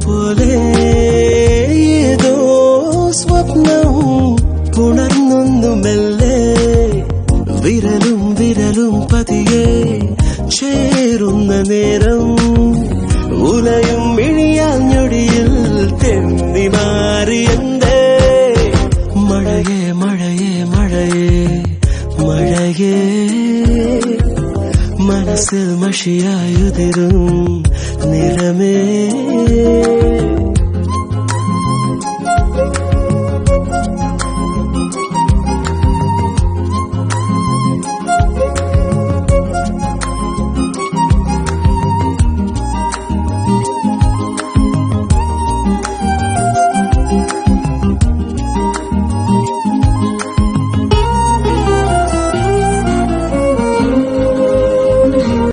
പോലെ ഏതോ സ്വപ്നം ഉണർന്നൊന്നു മെല്ലെ വിരലും വിരലും പതിയെ ചേരുന്ന നേരം ഉലയും മിഴിയാൽ ഞൊടിയിൽ തെന്നി മാറിയെന്തേ മഴയേ മഴയേ മഴയേ മഴയേ മനസ്സിൽ മഷിയായുതിരും നിറമേ